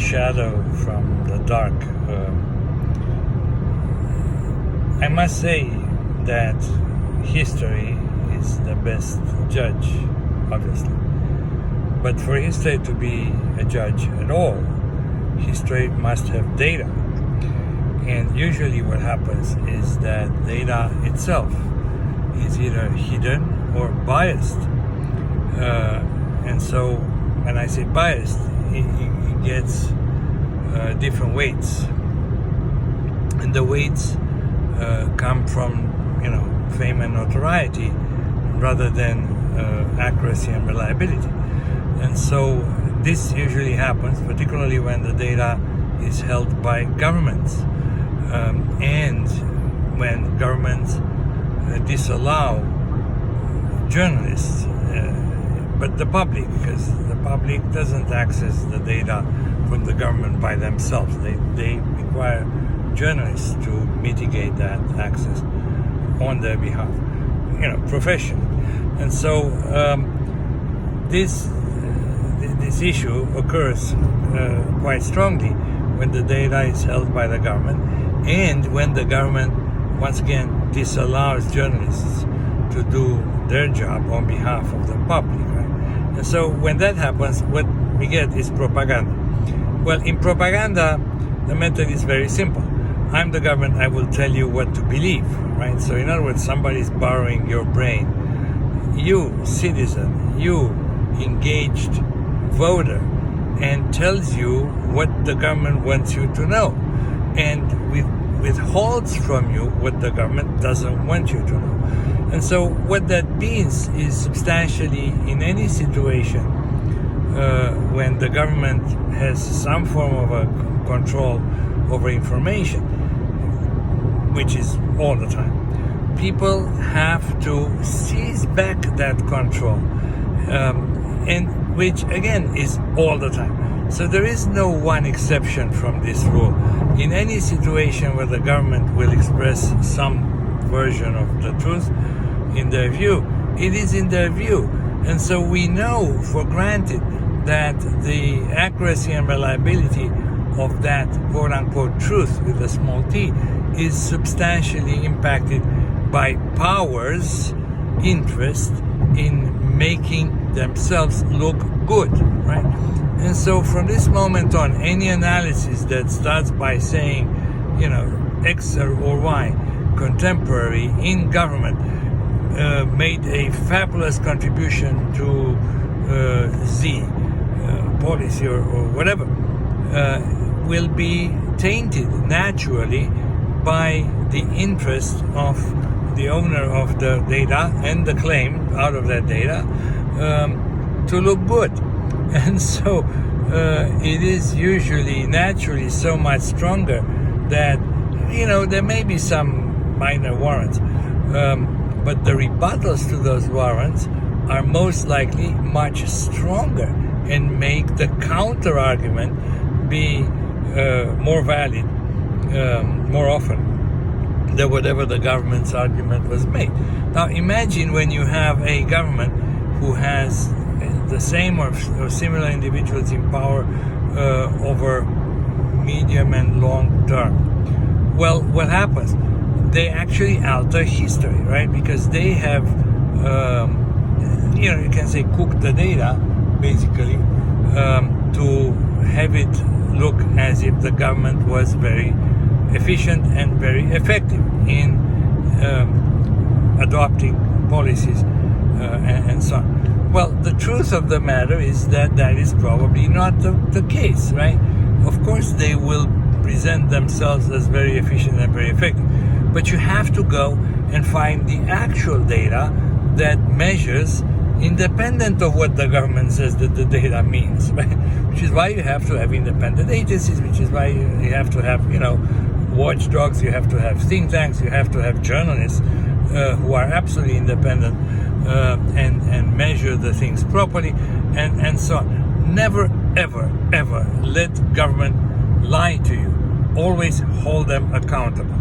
shadow from the dark. I must say that history is the best judge, obviously. But for history to be a judge at all, history must have data. And usually what happens is that data itself is either hidden or biased. And so when I say biased, it gets different weights. And the weights come from, fame and notoriety rather than accuracy and reliability. And so this usually happens, particularly when the data is held by governments, and when governments disallow journalists, but the public, because the public doesn't access the data from the government by themselves. They require journalists to mitigate that access on their behalf, professionally. And so this issue occurs quite strongly when the data is held by the government, and when the government once again disallows journalists to do their job on behalf of the public, right? And so when that happens, what we get is propaganda. Well, in propaganda, the method is very simple. I'm the government, I will tell you what to believe, right? So in other words, somebody's borrowing your brain. You, citizen, you, engaged voter, and tells you what the government wants you to know, and withholds from you what the government doesn't want you to know. And so what that means is substantially, in any situation when the government has some form of a control over information, which is all the time, people have to seize back that control, and which again is all the time. So there is no one exception from this rule. In any situation where the government will express some version of the truth in their view, it is in their view. And so we know for granted that the accuracy and reliability of that quote-unquote truth with a small t is substantially impacted by powers' interest in making themselves look good, right? And so from this moment on, any analysis that starts by saying, X or Y contemporary in government made a fabulous contribution to Z policy or whatever, will be tainted naturally by the interest of the owner of the data and the claim out of that data to look good. And so it is usually naturally so much stronger that, there may be some minor warrants, but the rebuttals to those warrants are most likely much stronger and make the counter argument be more valid more often than whatever the government's argument was made. Now imagine when you have a government who has the same or similar individuals in power over medium and long term. Well, what happens? They actually alter history, right? Because they have, you can say cooked the data, basically, to have it look as if the government was very efficient and very effective in adopting policies and so on. Well, the truth of the matter is that is probably not the case, right? Of course, they will present themselves as very efficient and very effective, but you have to go and find the actual data that measures independent of what the government says that the data means, right? Which is why you have to have independent agencies, which is why you have to have, watchdogs, you have to have think tanks, you have to have journalists who are absolutely independent and measure the things properly and so on. Never, ever, ever let government lie to you. Always hold them accountable.